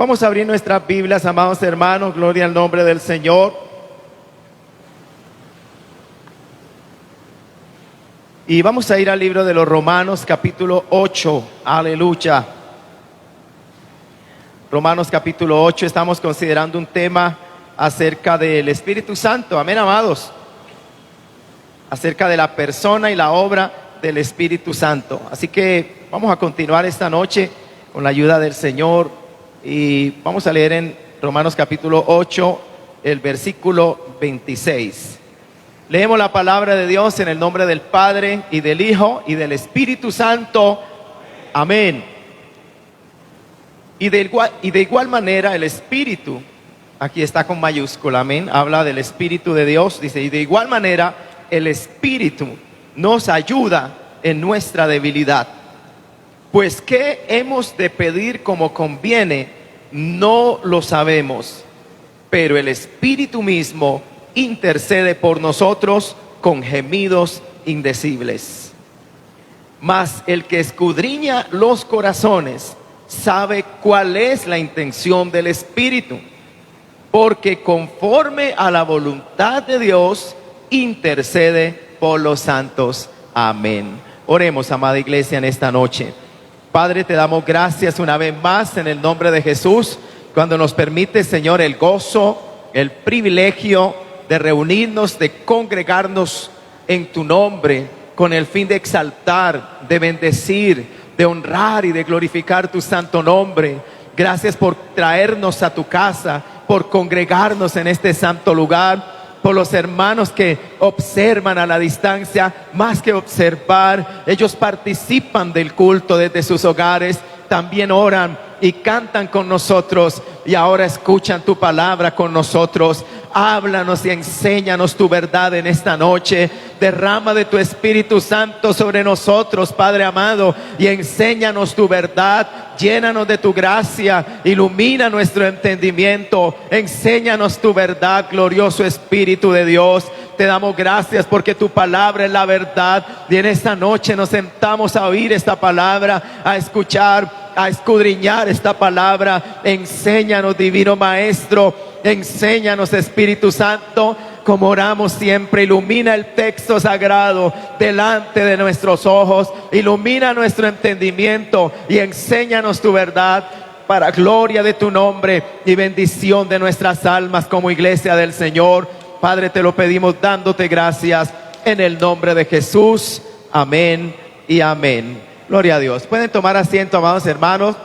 Vamos a abrir nuestras Biblias, amados hermanos, gloria al nombre del Señor. Y vamos a ir al libro de los Romanos, capítulo 8, aleluya. Romanos capítulo 8, estamos considerando un tema acerca del Espíritu Santo, amén, amados. Acerca de la persona y la obra del Espíritu Santo. Así que vamos a continuar esta noche con la ayuda del Señor y vamos a leer en Romanos capítulo 8, el versículo 26. Leemos la palabra de Dios en el nombre del Padre y del Hijo y del Espíritu Santo. Amén. Y de igual manera el Espíritu, aquí está con mayúscula, amén, habla del Espíritu de Dios, dice, y de igual manera el Espíritu nos ayuda en nuestra debilidad. Pues qué hemos de pedir como conviene, no lo sabemos, pero el Espíritu mismo intercede por nosotros con gemidos indecibles. Mas el que escudriña los corazones sabe cuál es la intención del Espíritu, porque conforme a la voluntad de Dios intercede por los santos. Amén. Oremos, amada iglesia, en esta noche. Padre, te damos gracias una vez más en el nombre de Jesús, cuando nos permite, Señor, el gozo, el privilegio de reunirnos, de congregarnos en tu nombre, con el fin de exaltar, de bendecir, de honrar y de glorificar tu santo nombre. Gracias por traernos a tu casa, por congregarnos en este santo lugar, por los hermanos que observan a la distancia. Más que observar, ellos participan del culto desde sus hogares, también oran y cantan con nosotros, y ahora escuchan tu palabra con nosotros. Háblanos y enséñanos tu verdad en esta noche. Derrama de tu Espíritu Santo sobre nosotros, Padre amado, y enséñanos tu verdad. Llénanos de tu gracia, ilumina nuestro entendimiento, enséñanos tu verdad, glorioso Espíritu de Dios. Te damos gracias porque tu palabra es la verdad, y en esta noche nos sentamos a oír esta palabra, a escuchar, a escudriñar esta palabra. Enséñanos, divino Maestro, enséñanos, Espíritu Santo. Como oramos siempre, ilumina el texto sagrado delante de nuestros ojos, ilumina nuestro entendimiento y enséñanos tu verdad, para gloria de tu nombre y bendición de nuestras almas como iglesia del Señor. Padre, te lo pedimos dándote gracias en el nombre de Jesús. Amén y amén. Gloria a Dios. Pueden tomar asiento, amados hermanos.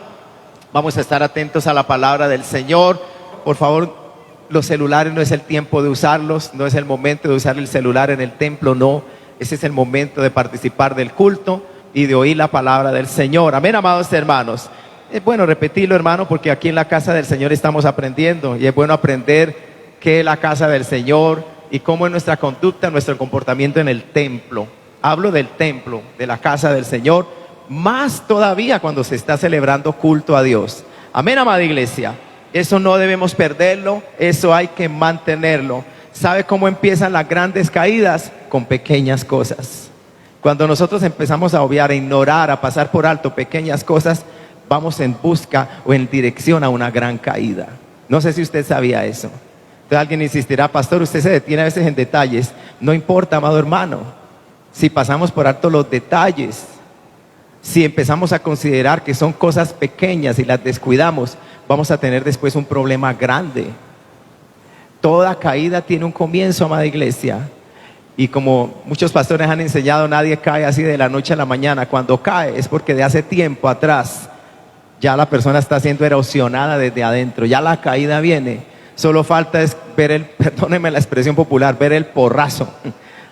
Vamos a estar atentos a la palabra del Señor. Por favor, los celulares no es el tiempo de usarlos, no es el momento de usar el celular en el templo, no. Ese es el momento de participar del culto y de oír la palabra del Señor. Amén, amados hermanos. Es bueno repetirlo, hermano, porque aquí en la casa del Señor estamos aprendiendo, y es bueno aprender qué es la casa del Señor y cómo es nuestra conducta, nuestro comportamiento en el templo. Hablo del templo, de la casa del Señor, más todavía cuando se está celebrando culto a Dios. Amén, amada iglesia. Eso no debemos perderlo, eso hay que mantenerlo. ¿Sabe cómo empiezan las grandes caídas? Con pequeñas cosas. Cuando nosotros empezamos a obviar, a ignorar, a pasar por alto pequeñas cosas, vamos en busca o en dirección a una gran caída. No sé si usted sabía eso. Entonces alguien insistirá: pastor, usted se detiene a veces en detalles. No importa, amado hermano. Si pasamos por alto los detalles, si empezamos a considerar que son cosas pequeñas y las descuidamos, vamos a tener después un problema grande. Toda caída tiene un comienzo, amada iglesia. Y como muchos pastores han enseñado, nadie cae así de la noche a la mañana. Cuando cae es porque de hace tiempo atrás ya la persona está siendo erosionada desde adentro. Ya la caída viene. Solo falta es ver el, perdónenme la expresión popular, ver el porrazo.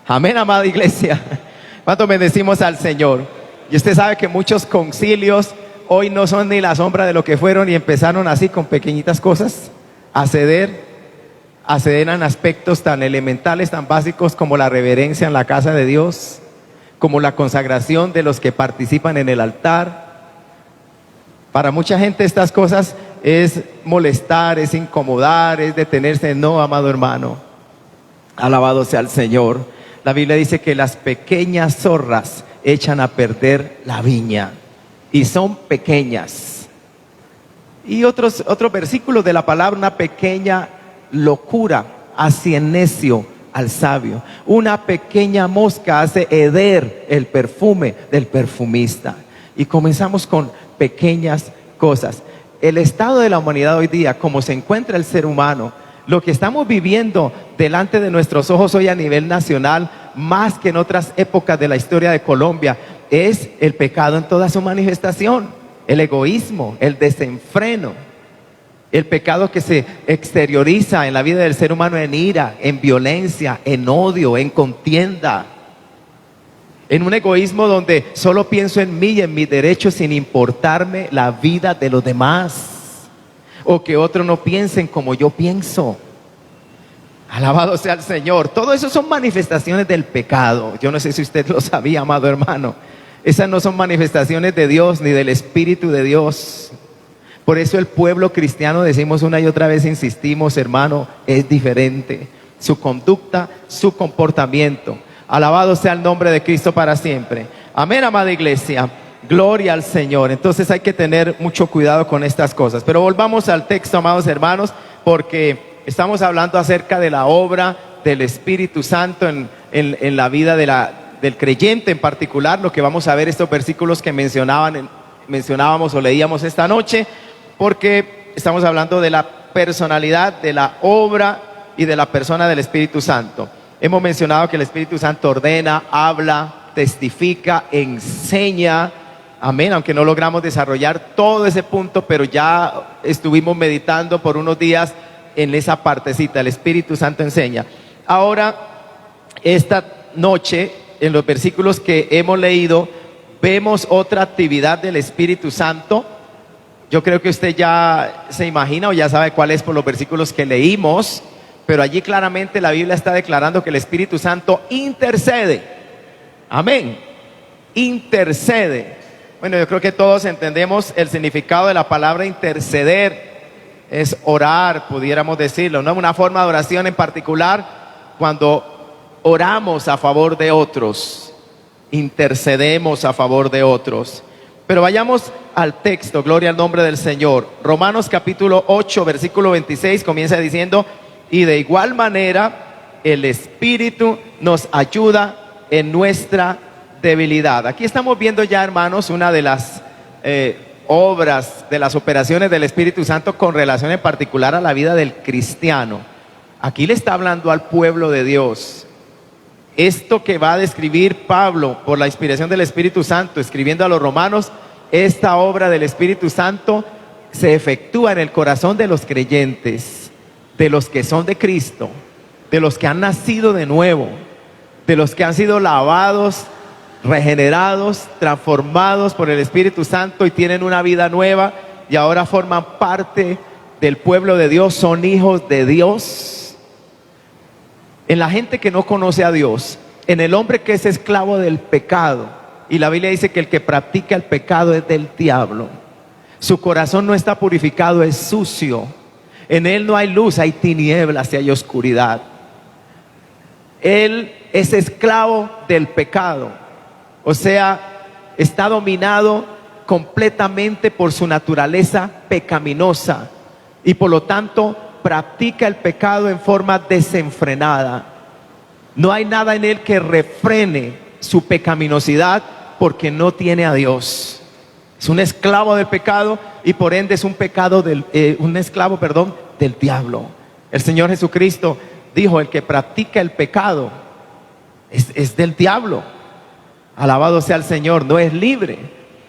Amén, amada iglesia. ¿Cuánto bendecimos al Señor? Y usted sabe que muchos concilios hoy no son ni la sombra de lo que fueron, y empezaron así con pequeñitas cosas a ceder en aspectos tan elementales, tan básicos como la reverencia en la casa de Dios, como la consagración de los que participan en el altar. Para mucha gente estas cosas es molestar, es incomodar, es detenerse. No, amado hermano, alabado sea el Señor. La Biblia dice que las pequeñas zorras echan a perder la viña, y son pequeñas. Y otros versículos de la palabra, una pequeña locura hace necio al sabio. Una pequeña mosca hace heder el perfume del perfumista. Y comenzamos con pequeñas cosas. El estado de la humanidad hoy día, como se encuentra el ser humano, lo que estamos viviendo delante de nuestros ojos hoy a nivel nacional, más que en otras épocas de la historia de Colombia, es el pecado en toda su manifestación. El egoísmo, el desenfreno, el pecado que se exterioriza en la vida del ser humano en ira, en violencia, en odio, en contienda. En un egoísmo donde solo pienso en mí y en mis derechos sin importarme la vida de los demás. O que otros no piensen como yo pienso. Alabado sea el Señor. Todo eso son manifestaciones del pecado. Yo no sé si usted lo sabía, amado hermano. Esas no son manifestaciones de Dios ni del Espíritu de Dios. Por eso el pueblo cristiano, decimos una y otra vez, insistimos, hermano, es diferente. Su conducta, su comportamiento. Alabado sea el nombre de Cristo para siempre. Amén, amada iglesia. Gloria al Señor. Entonces hay que tener mucho cuidado con estas cosas. Pero volvamos al texto, amados hermanos, porque estamos hablando acerca de la obra del Espíritu Santo en la vida del creyente en particular. Lo que vamos a ver estos versículos que mencionábamos o leíamos esta noche, porque estamos hablando de la personalidad, de la obra y de la persona del Espíritu Santo. Hemos mencionado que el Espíritu Santo ordena, habla, testifica, enseña. Amén, aunque no logramos desarrollar todo ese punto, pero ya estuvimos meditando por unos días en esa partecita. El Espíritu Santo enseña. Ahora, esta noche, en los versículos que hemos leído, vemos otra actividad del Espíritu Santo. Yo creo que usted ya se imagina o ya sabe cuál es por los versículos que leímos, pero allí claramente la Biblia está declarando que el Espíritu Santo intercede. Amén, intercede. Bueno, yo creo que todos entendemos el significado de la palabra interceder. Es orar, pudiéramos decirlo, ¿no? Una forma de oración en particular cuando oramos a favor de otros, intercedemos a favor de otros. Pero vayamos al texto, gloria al nombre del Señor. Romanos capítulo 8, versículo 26 comienza diciendo: y de igual manera el Espíritu nos ayuda en nuestra debilidad. Aquí estamos viendo ya, hermanos, una de las obras, de las operaciones del Espíritu Santo con relación en particular a la vida del cristiano. Aquí le está hablando al pueblo de Dios. Esto que va a describir Pablo por la inspiración del Espíritu Santo, escribiendo a los romanos, esta obra del Espíritu Santo se efectúa en el corazón de los creyentes, de los que son de Cristo, de los que han nacido de nuevo, de los que han sido lavados, regenerados, transformados por el Espíritu Santo y tienen una vida nueva y ahora forman parte del pueblo de Dios, son hijos de Dios. En la gente que no conoce a Dios, en el hombre que es esclavo del pecado, y la Biblia dice que el que practica el pecado es del diablo. Su corazón no está purificado, es sucio. En él no hay luz, hay tinieblas y hay oscuridad. Él es esclavo del pecado. O sea, está dominado completamente por su naturaleza pecaminosa y por lo tanto practica el pecado en forma desenfrenada. No hay nada en él que refrene su pecaminosidad porque no tiene a Dios. Es un esclavo del pecado y por ende es un esclavo del diablo. El Señor Jesucristo dijo: el que practica el pecado es del diablo. Alabado sea el Señor, no es libre.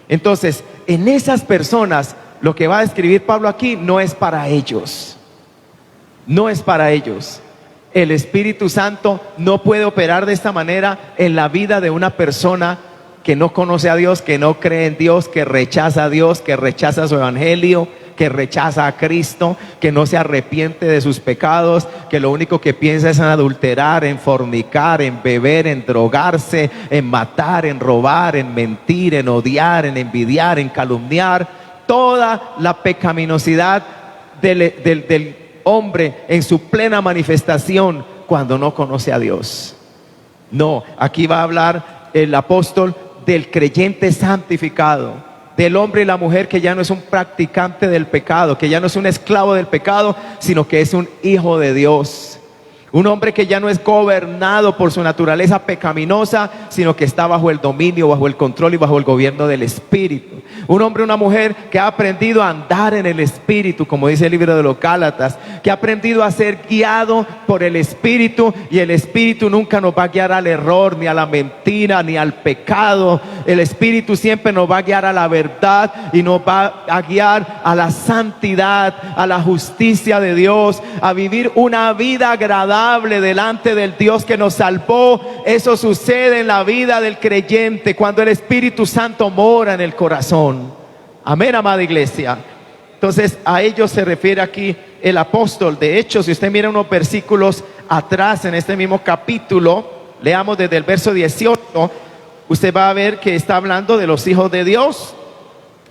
Entonces, en esas personas, lo que va a describir Pablo aquí no es para ellos. No es para ellos. El Espíritu Santo no puede operar de esta manera en la vida de una persona que no conoce a Dios, que no cree en Dios, que rechaza a Dios, que rechaza su evangelio, que rechaza a Cristo, que no se arrepiente de sus pecados, que lo único que piensa es en adulterar, en fornicar, en beber, en drogarse, en matar, en robar, en mentir, en odiar, en envidiar, en calumniar. Toda la pecaminosidad del hombre en su plena manifestación cuando no conoce a Dios. No, aquí va a hablar el apóstol del creyente santificado, del hombre y la mujer que ya no es un practicante del pecado, que ya no es un esclavo del pecado, sino que es un hijo de Dios. Un hombre que ya no es gobernado por su naturaleza pecaminosa, sino que está bajo el dominio, bajo el control y bajo el gobierno del Espíritu. Un hombre, una mujer que ha aprendido a andar en el Espíritu, como dice el libro de los Gálatas, que ha aprendido a ser guiado por el Espíritu, y el Espíritu nunca nos va a guiar al error, ni a la mentira, ni al pecado. El Espíritu siempre nos va a guiar a la verdad y nos va a guiar a la santidad, a la justicia de Dios, a vivir una vida agradable delante del Dios que nos salvó. Eso sucede en la vida del creyente cuando el Espíritu Santo mora en el corazón. Amén, amada iglesia. Entonces a ello se refiere aquí el apóstol. De hecho, si usted mira unos versículos atrás en este mismo capítulo, leamos desde el verso 18, usted va a ver que está hablando de los hijos de Dios.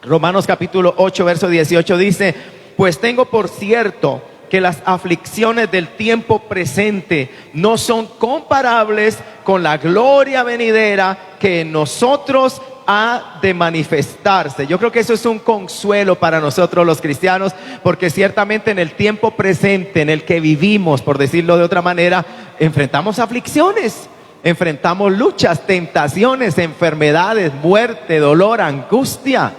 Romanos capítulo 8 verso 18 dice: pues tengo por cierto que las aflicciones del tiempo presente no son comparables con la gloria venidera que en nosotros ha de manifestarse. Yo creo que eso es un consuelo para nosotros los cristianos, porque ciertamente en el tiempo presente en el que vivimos, por decirlo de otra manera, enfrentamos aflicciones, enfrentamos luchas, tentaciones, enfermedades, muerte, dolor, angustia.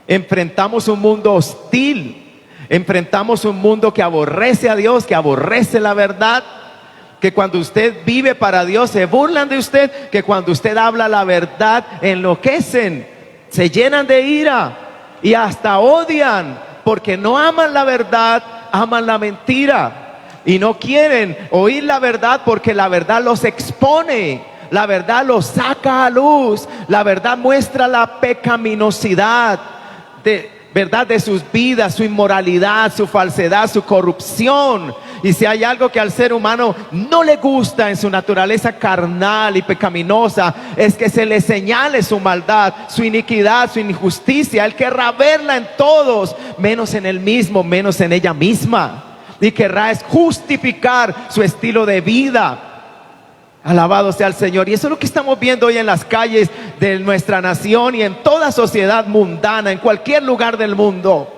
Enfrentamos un mundo hostil. Enfrentamos un mundo que aborrece a Dios, que aborrece la verdad, que cuando usted vive para Dios se burlan de usted, que cuando usted habla la verdad enloquecen, se llenan de ira y hasta odian, porque no aman la verdad, aman la mentira y no quieren oír la verdad, porque la verdad los expone, la verdad los saca a luz, la verdad muestra la pecaminosidad de sus vidas, su inmoralidad, su falsedad, su corrupción. Y si hay algo que al ser humano no le gusta en su naturaleza carnal y pecaminosa, es que se le señale su maldad, su iniquidad, su injusticia. Él querrá verla en todos, menos en él mismo, menos en ella misma. Y querrá es justificar su estilo de vida. Alabado sea el Señor. Y eso es lo que estamos viendo hoy en las calles de nuestra nación y en toda sociedad mundana, en cualquier lugar del mundo.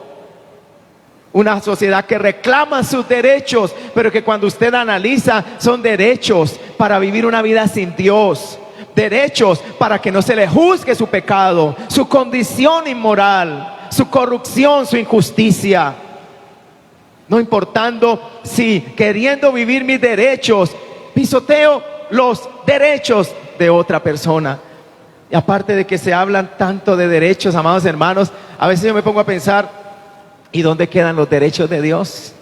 Una sociedad que reclama sus derechos, pero que cuando usted analiza son derechos para vivir una vida sin Dios, derechos para que no se le juzgue su pecado, su condición inmoral, su corrupción, su injusticia. No importando si queriendo vivir mis derechos pisoteo los derechos de otra persona. Y aparte de que se hablan tanto de derechos, amados hermanos, a veces yo me pongo a pensar, ¿y dónde quedan los derechos de Dios?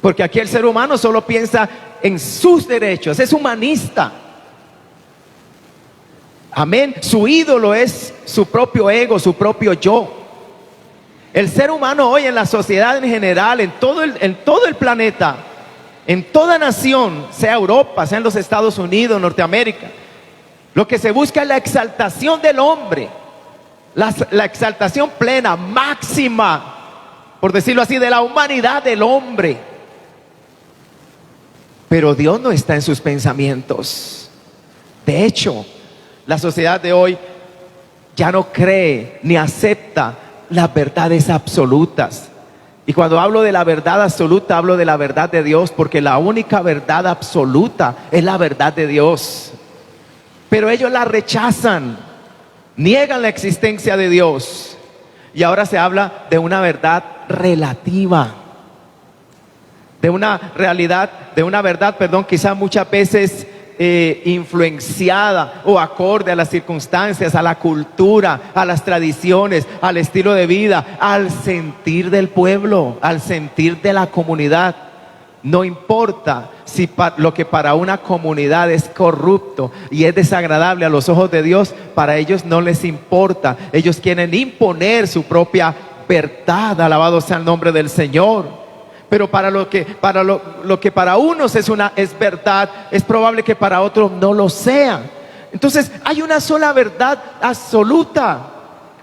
Porque aquí el ser humano solo piensa en sus derechos, es humanista. Amén. Su ídolo es su propio ego, su propio yo. El ser humano hoy en la sociedad en general, en todo el planeta, en toda nación, sea Europa, sea en los Estados Unidos, Norteamérica, lo que se busca es la exaltación del hombre, la exaltación plena, máxima, por decirlo así, de la humanidad del hombre. Pero Dios no está en sus pensamientos. De hecho, la sociedad de hoy ya no cree ni acepta las verdades absolutas. Y cuando hablo de la verdad absoluta, hablo de la verdad de Dios, porque la única verdad absoluta es la verdad de Dios. Pero ellos la rechazan, niegan la existencia de Dios. Y ahora se habla de una verdad relativa, de una realidad, de una verdad, quizás muchas veces influenciada o acorde a las circunstancias, a la cultura, a las tradiciones, al estilo de vida, al sentir del pueblo, al sentir de la comunidad. No importa si lo que para una comunidad es corrupto y es desagradable a los ojos de Dios, para ellos no les importa. Ellos quieren imponer su propia verdad. Alabado sea el nombre del Señor. Pero para lo que para unos es verdad, es probable que para otros no lo sea. Entonces hay una sola verdad absoluta.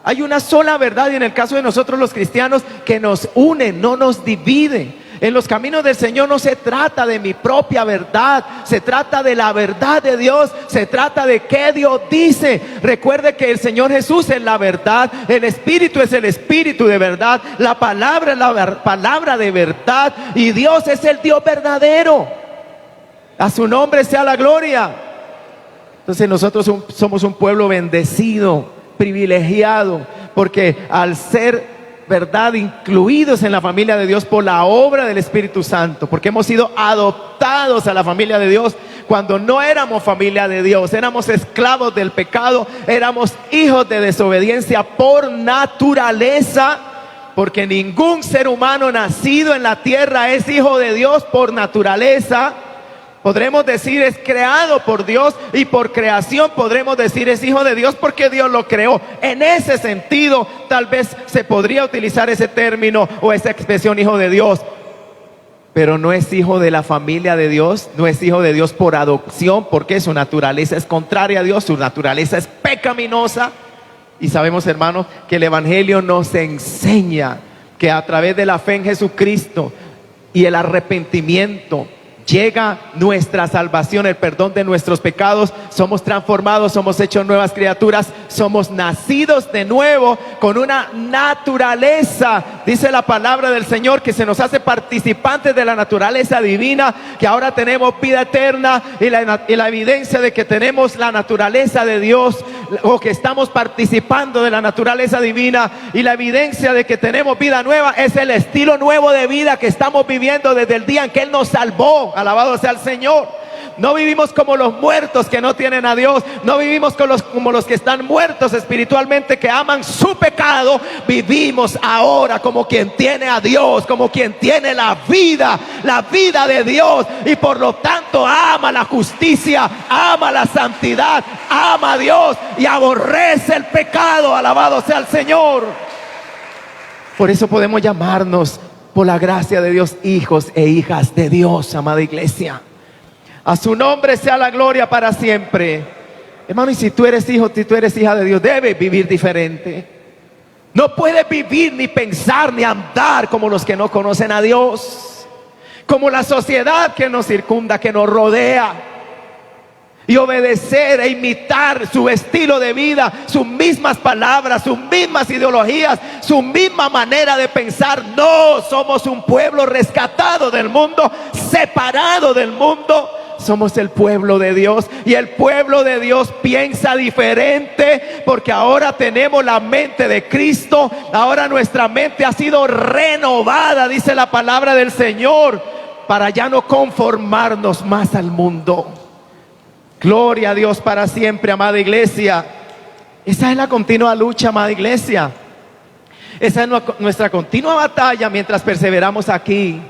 Hay una sola verdad, y en el caso de nosotros los cristianos, que nos une, no nos divide. En los caminos del Señor no se trata de mi propia verdad, se trata de la verdad de Dios, se trata de qué Dios dice. Recuerde que el Señor Jesús es la verdad, el Espíritu es el Espíritu de verdad, la palabra es la palabra de verdad y Dios es el Dios verdadero. A su nombre sea la gloria. Entonces nosotros somos un pueblo bendecido, privilegiado, porque al ser verdad incluidos en la familia de Dios por la obra del Espíritu Santo, porque hemos sido adoptados a la familia de Dios cuando no éramos familia de Dios, éramos esclavos del pecado, éramos hijos de desobediencia por naturaleza, porque ningún ser humano nacido en la tierra es hijo de Dios por naturaleza. Podremos decir es creado por Dios y por creación podremos decir es hijo de Dios porque Dios lo creó. En ese sentido tal vez se podría utilizar ese término o esa expresión hijo de Dios. Pero no es hijo de la familia de Dios, no es hijo de Dios por adopción porque su naturaleza es contraria a Dios, su naturaleza es pecaminosa. Y sabemos, hermanos, que el Evangelio nos enseña que a través de la fe en Jesucristo y el arrepentimiento llega nuestra salvación, el perdón de nuestros pecados, somos transformados, somos hechos nuevas criaturas, somos nacidos de nuevo con una naturaleza, dice la palabra del Señor, que se nos hace participantes de la naturaleza divina, que ahora tenemos vida eterna y la evidencia de que tenemos la naturaleza de Dios o que estamos participando de la naturaleza divina y la evidencia de que tenemos vida nueva es el estilo nuevo de vida que estamos viviendo desde el día en que Él nos salvó. Alabado sea el Señor. No vivimos como los muertos que no tienen a Dios. No vivimos como los que están muertos espiritualmente, que aman su pecado. Vivimos ahora como quien tiene a Dios, como quien tiene la vida de Dios. Y por lo tanto ama la justicia, ama la santidad, ama a Dios y aborrece el pecado. Alabado sea el Señor. Por eso podemos llamarnos, por la gracia de Dios, hijos e hijas de Dios, amada iglesia. A su nombre sea la gloria para siempre. Hermano, y si tú eres hijo, si tú eres hija de Dios, debes vivir diferente. No puedes vivir, ni pensar, ni andar como los que no conocen a Dios, como la sociedad que nos circunda, que nos rodea, y obedecer e imitar su estilo de vida, sus mismas palabras, sus mismas ideologías, su misma manera de pensar. No, somos un pueblo rescatado del mundo, separado del mundo. Somos el pueblo de Dios y el pueblo de Dios piensa diferente porque ahora tenemos la mente de Cristo. Ahora nuestra mente ha sido renovada, dice la palabra del Señor, para ya no conformarnos más al mundo. Gloria a Dios para siempre, amada iglesia. Esa es la continua lucha, amada iglesia. Esa es nuestra continua batalla mientras perseveramos aquí.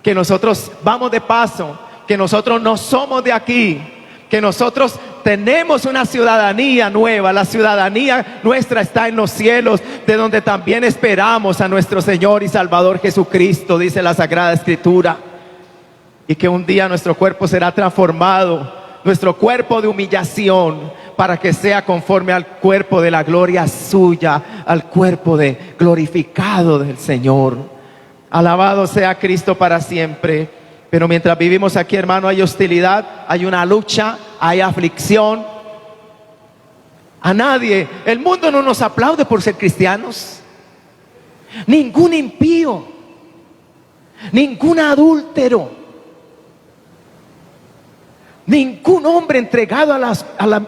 Que nosotros vamos de paso, que nosotros no somos de aquí, que nosotros tenemos una ciudadanía nueva. La ciudadanía nuestra está en los cielos, de donde también esperamos a nuestro Señor y Salvador Jesucristo, dice la Sagrada Escritura. Y que un día nuestro cuerpo será transformado, nuestro cuerpo de humillación, para que sea conforme al cuerpo de la gloria suya, al cuerpo glorificado del Señor. Alabado sea Cristo para siempre. Pero mientras vivimos aquí, hermano, hay hostilidad, hay una lucha, hay aflicción. A nadie, el mundo no nos aplaude por ser cristianos. Ningún impío, ningún adúltero, ningún hombre entregado a la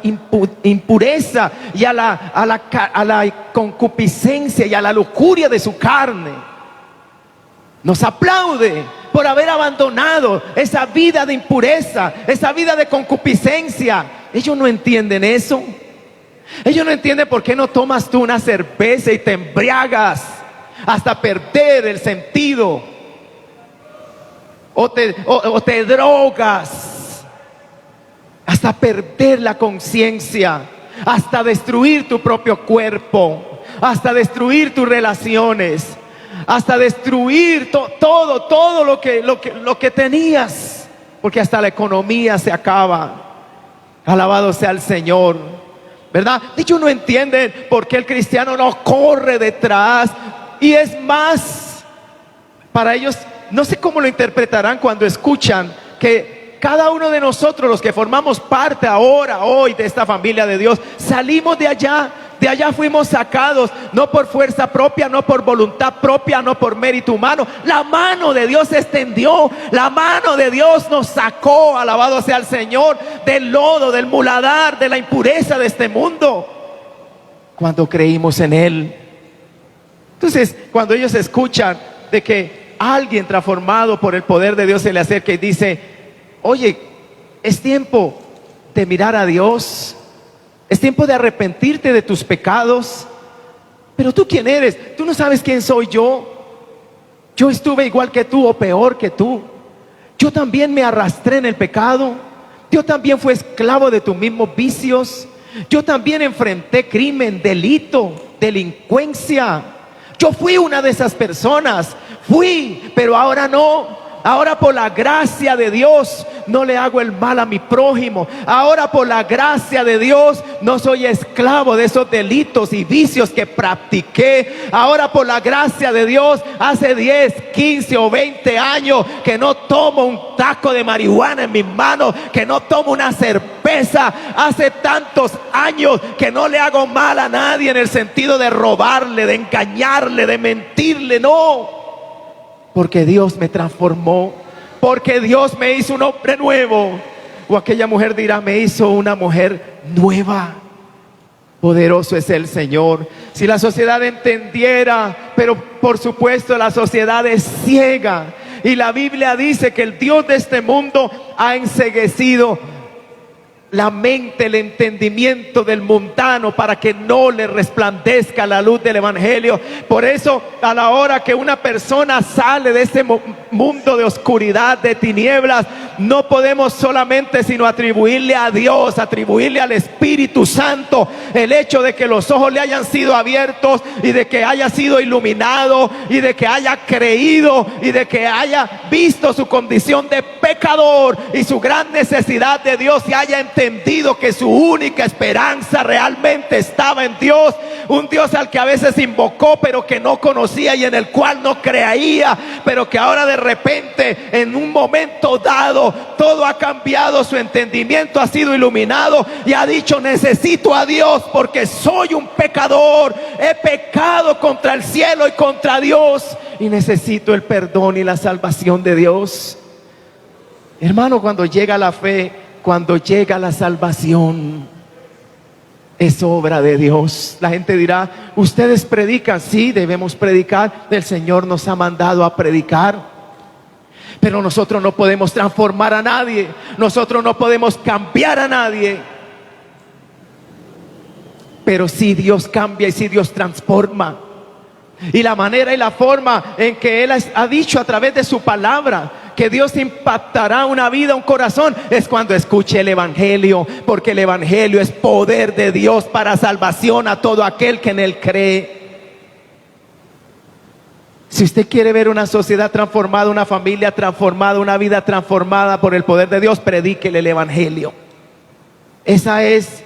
impureza y a la concupiscencia y a la lujuria de su carne nos aplaude por haber abandonado esa vida de impureza, esa vida de concupiscencia. Ellos no entienden eso. Ellos no entienden por qué no tomas tú una cerveza y te embriagas hasta perder el sentido, o te drogas hasta perder la conciencia, hasta destruir tu propio cuerpo, hasta destruir tus relaciones, hasta destruir todo lo que tenías, porque hasta la economía se acaba. Alabado sea el Señor, ¿verdad? Ellos no entienden por qué el cristiano no corre detrás, y es más, Para ellos, no sé cómo lo interpretarán cuando escuchan que cada uno de nosotros, los que formamos parte ahora, hoy, de esta familia de Dios, salimos de allá. De allá fuimos sacados, no por fuerza propia, no por voluntad propia, no por mérito humano. La mano de Dios se extendió, la mano de Dios nos sacó, alabado sea el Señor, del lodo, del muladar, de la impureza de este mundo, cuando creímos en Él. Entonces, cuando ellos escuchan de que alguien transformado por el poder de Dios se le acerca y dice: oye, es tiempo de mirar a Dios, es tiempo de arrepentirte de tus pecados. Pero ¿tú quién eres? Tú no sabes quién soy yo. Yo estuve igual que tú o peor que tú. Yo también me arrastré en el pecado. Yo también fui esclavo de tus mismos vicios. Yo también enfrenté crimen, delito, delincuencia. Yo fui una de esas personas. Fui, pero ahora no. Ahora, por la gracia de Dios, no le hago el mal a mi prójimo. Ahora, por la gracia de Dios, no soy esclavo de esos delitos y vicios que practiqué. Ahora, por la gracia de Dios, hace 10, 15 o 20 años que no tomo un taco de marihuana en mis manos, que no tomo una cerveza. Hace tantos años que no le hago mal a nadie en el sentido de robarle, de engañarle, de mentirle. No. Porque Dios me transformó, porque Dios me hizo un hombre nuevo. O aquella mujer dirá: me hizo una mujer nueva. Poderoso es el Señor. Si la sociedad entendiera, pero por supuesto la sociedad es ciega. Y la Biblia dice que el Dios de este mundo ha enceguecido la mente, el entendimiento del mundano, para que no le resplandezca la luz del evangelio. Por eso, a la hora que una persona sale de ese mundo de oscuridad, de tinieblas, no podemos solamente sino atribuirle a Dios, atribuirle al Espíritu Santo el hecho de que los ojos le hayan sido abiertos, y de que haya sido iluminado, y de que haya creído, y de que haya visto su condición de pecador y su gran necesidad de Dios, y haya entendido que su única esperanza realmente estaba en Dios. Un Dios al que a veces invocó pero que no conocía, y en el cual no creía, pero que ahora de repente, en un momento dado, todo ha cambiado. Su entendimiento ha sido iluminado y ha dicho: necesito a Dios porque soy un pecador, he pecado contra el cielo y contra Dios, y necesito el perdón y la salvación de Dios. Hermano, cuando llega la fe, cuando llega la salvación, es obra de Dios. La gente dirá: ustedes predican. Sí, debemos predicar. El Señor nos ha mandado a predicar. Pero nosotros no podemos transformar a nadie. Nosotros no podemos cambiar a nadie. Pero sí Dios cambia y sí Dios transforma. Y la manera y la forma en que Él ha dicho a través de su palabra que Dios impactará una vida, un corazón, es cuando escuche el evangelio. Porque el evangelio es poder de Dios para salvación a todo aquel que en Él cree. Si usted quiere ver una sociedad transformada, una familia transformada, una vida transformada por el poder de Dios, predíquele el evangelio. Esa es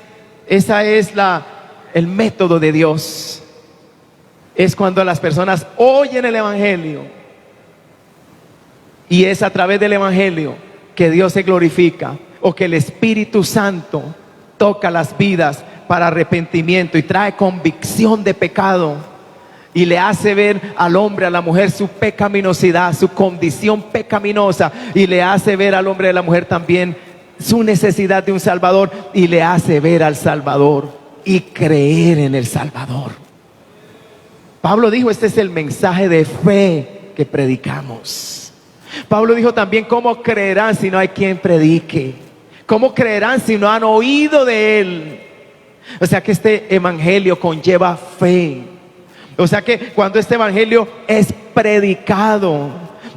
el método de Dios. Es cuando las personas oyen el evangelio, y es a través del evangelio que Dios se glorifica, o que el Espíritu Santo toca las vidas para arrepentimiento y trae convicción de pecado, y le hace ver al hombre, a la mujer, su pecaminosidad, su condición pecaminosa, y le hace ver al hombre y a la mujer también su necesidad de un Salvador, y le hace ver al Salvador y creer en el Salvador. Pablo dijo: este es el mensaje de fe que predicamos. Pablo dijo también: ¿cómo creerán si no hay quien predique? ¿Cómo creerán si no han oído de Él? O sea que este evangelio conlleva fe. O sea que cuando este evangelio es predicado,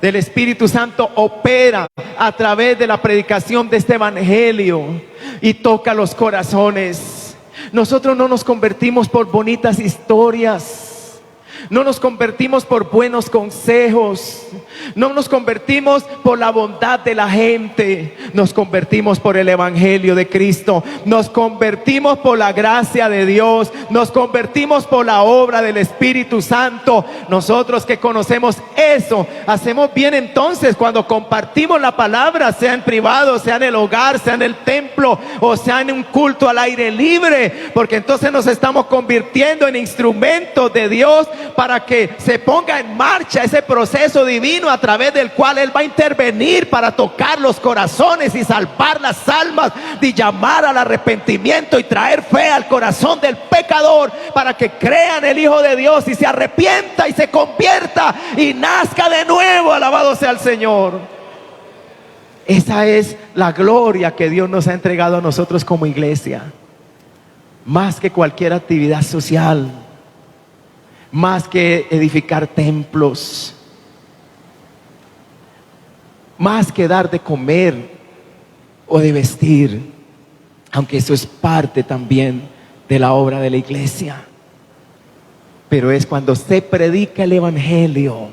el Espíritu Santo opera a través de la predicación de este evangelio y toca los corazones. Nosotros no nos convertimos por bonitas historias. No nos convertimos por buenos consejos. No nos convertimos por la bondad de la gente, nos convertimos por el Evangelio de Cristo, nos convertimos por la gracia de Dios, nos convertimos por la obra del Espíritu Santo. Nosotros que conocemos eso, hacemos bien entonces cuando compartimos la palabra, sea en privado, sea en el hogar, sea en el templo o sea en un culto al aire libre, porque entonces nos estamos convirtiendo en instrumentos de Dios para que se ponga en marcha ese proceso divino a través del cual Él va a intervenir para tocar los corazones y salvar las almas, y llamar al arrepentimiento y traer fe al corazón del pecador para que crea en el Hijo de Dios y se arrepienta y se convierta y nazca de nuevo. Alabado sea el Señor. Esa es la gloria que Dios nos ha entregado a nosotros como iglesia, más que cualquier actividad social, más que edificar templos, más que dar de comer o de vestir, aunque eso es parte también de la obra de la iglesia. Pero es cuando se predica el Evangelio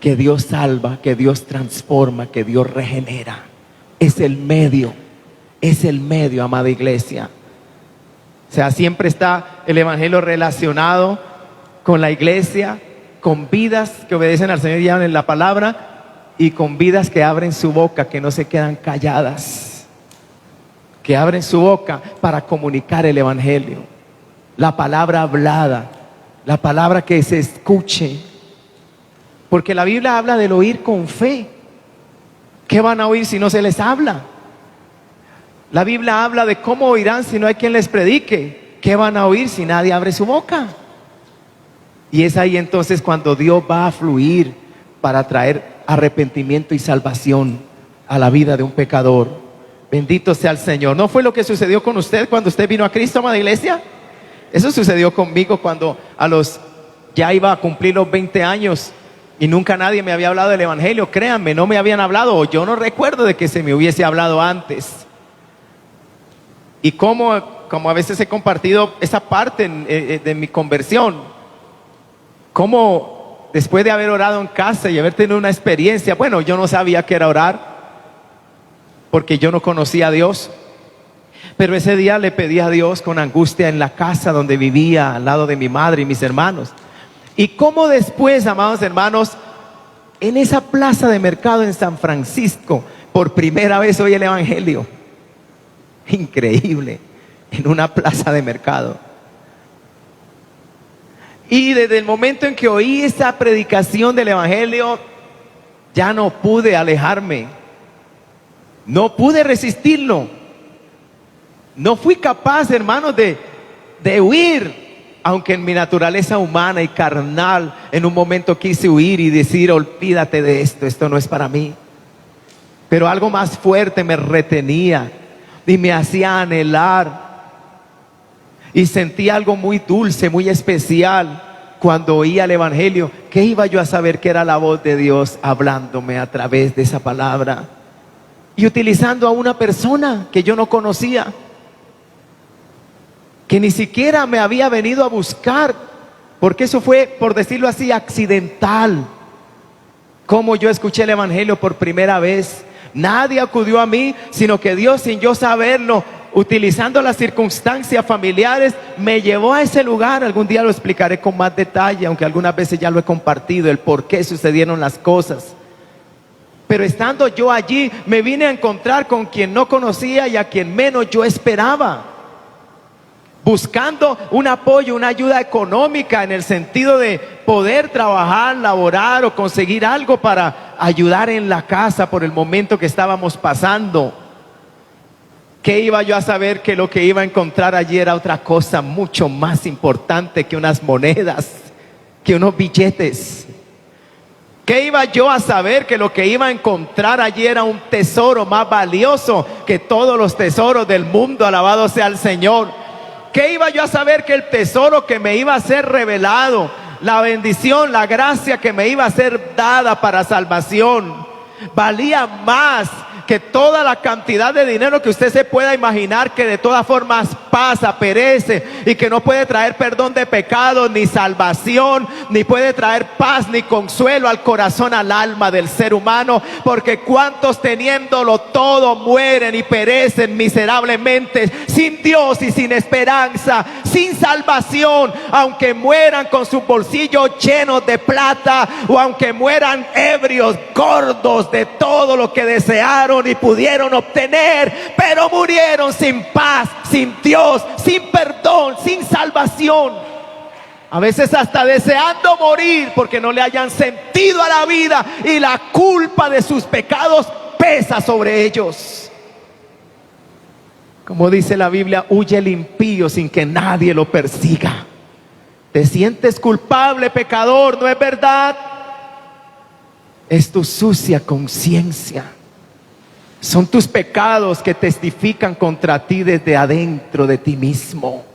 que Dios salva, que Dios transforma, que Dios regenera. Es el medio, amada iglesia. O sea, siempre está el Evangelio relacionado con la iglesia, con vidas que obedecen al Señor y hablan la palabra, y con vidas que abren su boca, que no se quedan calladas, que abren su boca para comunicar el Evangelio, la palabra hablada, la palabra que se escuche, porque la Biblia habla del oír con fe. ¿Qué van a oír si no se les habla? La Biblia habla de cómo oirán si no hay quien les predique. ¿Qué van a oír si nadie abre su boca? Y es ahí entonces cuando Dios va a fluir para traer arrepentimiento y salvación a la vida de un pecador. Bendito sea el Señor. ¿No fue lo que sucedió con usted cuando usted vino a Cristo, amada iglesia? Eso sucedió conmigo cuando ya iba a cumplir los 20 años y nunca nadie me había hablado del Evangelio. Créanme, no me habían hablado, o yo no recuerdo de que se me hubiese hablado antes. Y como a veces he compartido esa parte de mi conversión, como después de haber orado en casa y haber tenido una experiencia, bueno, yo no sabía qué era orar, porque yo no conocía a Dios, pero ese día le pedí a Dios con angustia en la casa donde vivía, al lado de mi madre y mis hermanos. Y como después, amados hermanos, en esa plaza de mercado en San Francisco, por primera vez oí el Evangelio. Increíble, en una plaza de mercado. Y desde el momento en que oí esa predicación del Evangelio, ya no pude alejarme, no pude resistirlo, no fui capaz, hermanos, de huir. Aunque en mi naturaleza humana y carnal en un momento quise huir y decir: olvídate de esto no es para mí. Pero algo más fuerte me retenía y me hacía anhelar. Y sentí algo muy dulce, muy especial cuando oía el Evangelio. ¿Qué iba yo a saber que era la voz de Dios hablándome a través de esa palabra? Y utilizando a una persona que yo no conocía, que ni siquiera me había venido a buscar, porque eso fue, por decirlo así, accidental. Como yo escuché el Evangelio por primera vez, nadie acudió a mí, sino que Dios, sin yo saberlo, utilizando las circunstancias familiares, me llevó a ese lugar. Algún día lo explicaré con más detalle, aunque algunas veces ya lo he compartido, el por qué sucedieron las cosas. Pero estando yo allí, me vine a encontrar con quien no conocía y a quien menos yo esperaba, buscando un apoyo, una ayuda económica, en el sentido de poder trabajar, laborar o conseguir algo para ayudar en la casa por el momento que estábamos pasando. ¿Qué iba yo a saber que lo que iba a encontrar allí era otra cosa mucho más importante que unas monedas, que unos billetes? ¿Qué iba yo a saber que lo que iba a encontrar allí era un tesoro más valioso que todos los tesoros del mundo? Alabado sea el Señor. ¿Qué iba yo a saber que el tesoro que me iba a ser revelado, la bendición, la gracia que me iba a ser dada para salvación, valía más que toda la cantidad de dinero que usted se pueda imaginar, que de todas formas pasa, perece, y que no puede traer perdón de pecados, ni salvación, ni puede traer paz, ni consuelo al corazón, al alma del ser humano, porque cuantos teniéndolo todo mueren y perecen miserablemente, sin Dios y sin esperanza, sin salvación, aunque mueran con sus bolsillos llenos de plata, o aunque mueran ebrios, gordos de todo lo que desearon y pudieron obtener, pero murieron sin paz, sin Dios, sin perdón, sin salvación. A veces hasta deseando morir porque no le hayan sentido a la vida, y la culpa de sus pecados pesa sobre ellos. Como dice la Biblia, huye el impío sin que nadie lo persiga. ¿Te sientes culpable, pecador? ¿No es verdad? Es tu sucia conciencia. Son tus pecados que testifican contra ti desde adentro de ti mismo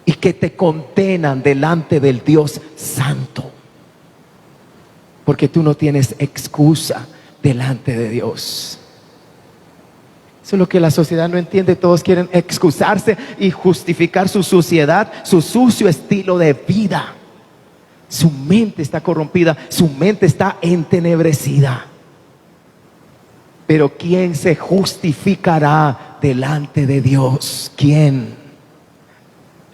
y que te condenan delante del Dios Santo. Porque tú no tienes excusa delante de Dios. Eso es lo que la sociedad no entiende. Todos quieren excusarse y justificar su suciedad, su sucio estilo de vida. Su mente está corrompida, su mente está entenebrecida. Pero ¿quién se justificará delante de Dios? ¿Quién?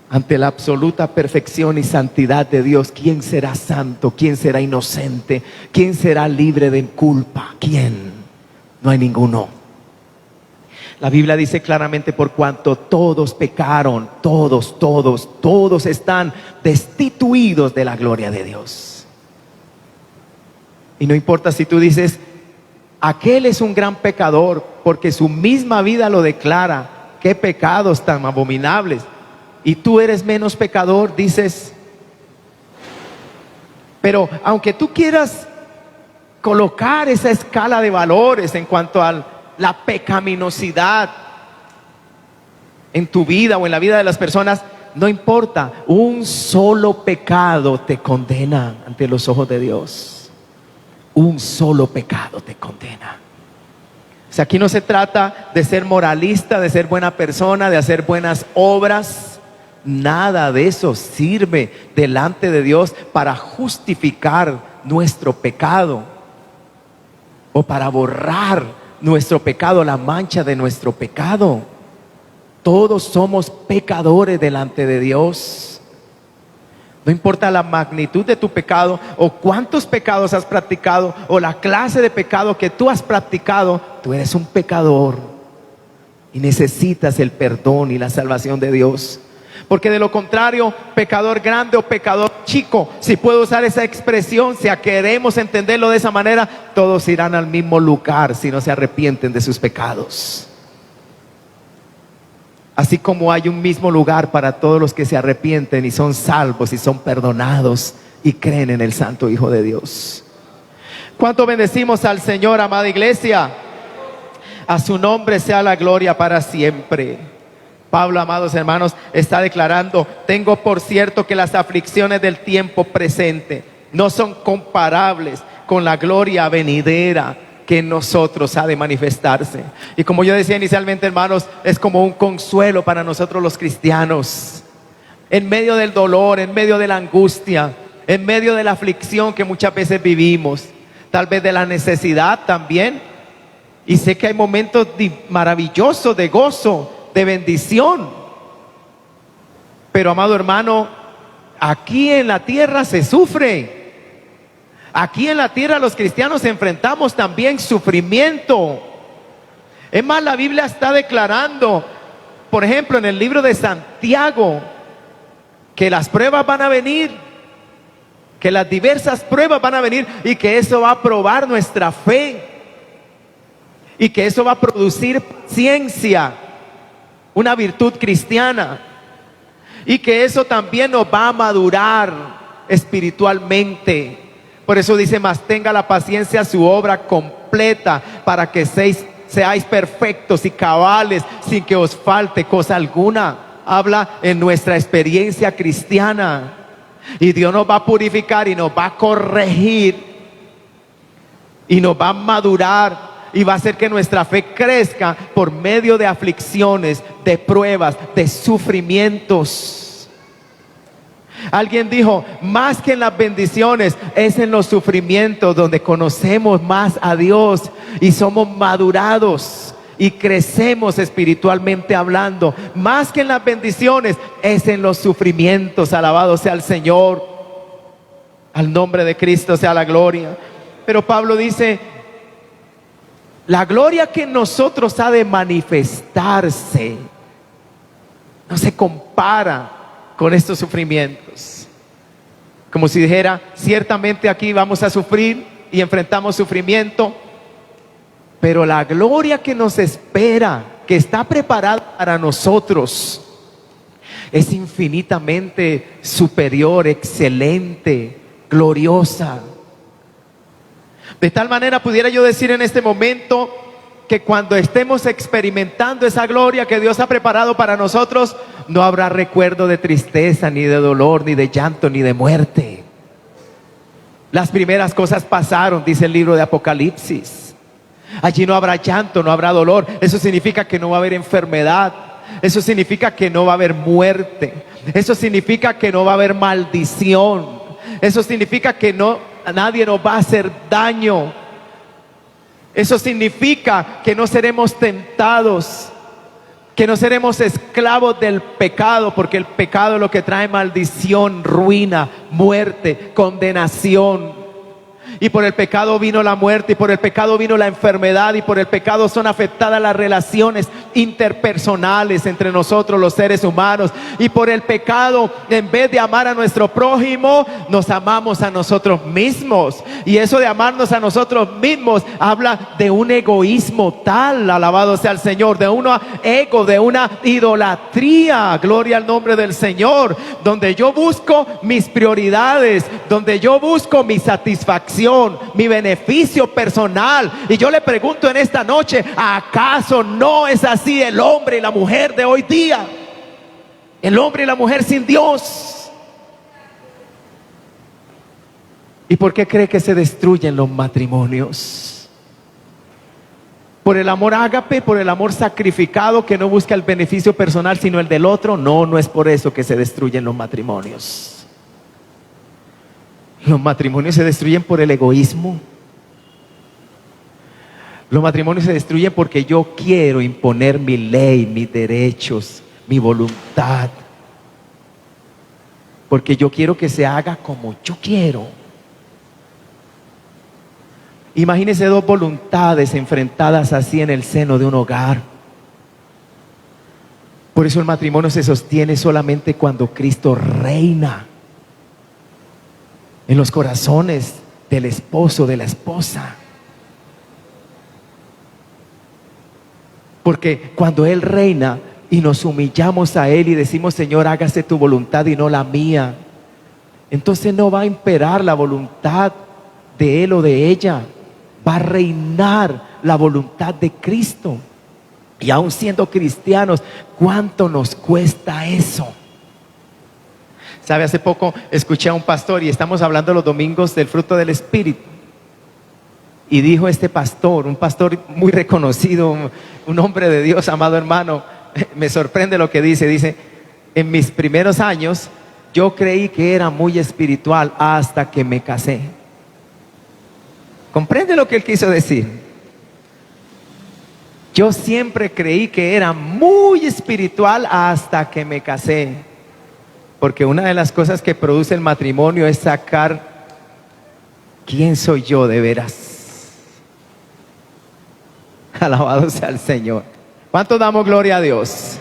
Ante la absoluta perfección y santidad de Dios, ¿quién será santo? ¿Quién será inocente? ¿Quién será libre de culpa? ¿Quién? No hay ninguno. La Biblia dice claramente: por cuanto todos pecaron, todos están destituidos de la gloria de Dios. Y no importa si tú dices, aquel es un gran pecador, porque su misma vida lo declara, qué pecados tan abominables, y tú eres menos pecador, dices. Pero aunque tú quieras colocar esa escala de valores en cuanto a la pecaminosidad en tu vida o en la vida de las personas, no importa, un solo pecado te condena ante los ojos de Dios. Un solo pecado te condena. O sea, aquí no se trata de ser moralista, de ser buena persona, de hacer buenas obras. Nada de eso sirve delante de Dios para justificar nuestro pecado o para borrar nuestro pecado, la mancha de nuestro pecado. Todos somos pecadores delante de Dios. No importa la magnitud de tu pecado o cuántos pecados has practicado o la clase de pecado que tú has practicado, tú eres un pecador y necesitas el perdón y la salvación de Dios. Porque de lo contrario, pecador grande o pecador chico, si puedo usar esa expresión, si queremos entenderlo de esa manera, todos irán al mismo lugar si no se arrepienten de sus pecados. Así como hay un mismo lugar para todos los que se arrepienten y son salvos y son perdonados y creen en el Santo Hijo de Dios. ¿Cuánto bendecimos al Señor, amada iglesia? A su nombre sea la gloria para siempre. Pablo, amados hermanos, está declarando: tengo por cierto que las aflicciones del tiempo presente no son comparables con la gloria venidera que en nosotros ha de manifestarse. Y como yo decía inicialmente, hermanos, es como un consuelo para nosotros los cristianos. En medio del dolor, en medio de la angustia, en medio de la aflicción que muchas veces vivimos, tal vez de la necesidad también. Y sé que hay momentos maravillosos de gozo, de bendición. Pero, amado hermano, aquí en la tierra se sufre. Aquí en la tierra los cristianos enfrentamos también sufrimiento. Es más, la Biblia está declarando, por ejemplo, en el libro de Santiago, que las pruebas van a venir, que las diversas pruebas van a venir, y que eso va a probar nuestra fe, y que eso va a producir paciencia, una virtud cristiana, y que eso también nos va a madurar espiritualmente. Por eso dice: mas tenga la paciencia su obra completa, para que seáis perfectos y cabales, sin que os falte cosa alguna. Habla en nuestra experiencia cristiana. Y Dios nos va a purificar y nos va a corregir y nos va a madurar y va a hacer que nuestra fe crezca por medio de aflicciones, de pruebas, de sufrimientos. Alguien dijo, más que en las bendiciones, es en los sufrimientos donde conocemos más a Dios y somos madurados y crecemos espiritualmente hablando. Más que en las bendiciones, es en los sufrimientos. Alabado sea el Señor. Al nombre de Cristo sea la gloria. Pero Pablo dice, la gloria que en nosotros ha de manifestarse no se compara con estos sufrimientos. Como si dijera, ciertamente aquí vamos a sufrir y enfrentamos sufrimiento, pero la gloria que nos espera, que está preparada para nosotros, es infinitamente superior, excelente, gloriosa. De tal manera pudiera yo decir en este momento que cuando estemos experimentando esa gloria que Dios ha preparado para nosotros, no habrá recuerdo de tristeza, ni de dolor, ni de llanto, ni de muerte. Las primeras cosas pasaron, dice el libro de Apocalipsis. Allí no habrá llanto, no habrá dolor. Eso significa que no va a haber enfermedad. Eso significa que no va a haber muerte. Eso significa que no va a haber maldición. Eso significa que nadie nos va a hacer daño. Eso significa que no seremos tentados, que no seremos esclavos del pecado, porque el pecado es lo que trae maldición, ruina, muerte, condenación. Y por el pecado vino la muerte, y por el pecado vino la enfermedad, y por el pecado son afectadas las relaciones interpersonales entre nosotros los seres humanos. Y por el pecado, en vez de amar a nuestro prójimo, nos amamos a nosotros mismos. Y eso de amarnos a nosotros mismos habla de un egoísmo tal, alabado sea el Señor, de un ego, de una idolatría, gloria al nombre del Señor, donde yo busco mis prioridades, donde yo busco mi satisfacción, mi beneficio personal. Y yo le pregunto en esta noche, ¿acaso no es así el hombre y la mujer de hoy día? El hombre y la mujer sin Dios. ¿Y por qué cree que se destruyen los matrimonios? ¿Por el amor ágape, por el amor sacrificado que no busca el beneficio personal sino el del otro? No, no es por eso que se destruyen los matrimonios. Los matrimonios se destruyen por el egoísmo. Los matrimonios se destruyen porque yo quiero imponer mi ley, mis derechos, mi voluntad. Porque yo quiero que se haga como yo quiero. Imagínese dos voluntades enfrentadas así en el seno de un hogar. Por eso el matrimonio se sostiene solamente cuando Cristo reina en los corazones del esposo, de la esposa. Porque cuando Él reina y nos humillamos a Él y decimos, Señor, hágase tu voluntad y no la mía, entonces no va a imperar la voluntad de Él o de ella. Va a reinar la voluntad de Cristo. Y aún siendo cristianos, ¿cuánto nos cuesta eso? Sabe, hace poco escuché a un pastor y estamos hablando los domingos del fruto del Espíritu. Y dijo este pastor, un pastor muy reconocido, un hombre de Dios, amado hermano, me sorprende lo que dice. Dice, en mis primeros años yo creí que era muy espiritual hasta que me casé. ¿Comprende lo que él quiso decir? Yo siempre creí que era muy espiritual hasta que me casé. Porque una de las cosas que produce el matrimonio es sacar ¿quién soy yo de veras? Alabado sea el Señor. ¿Cuánto damos gloria a Dios?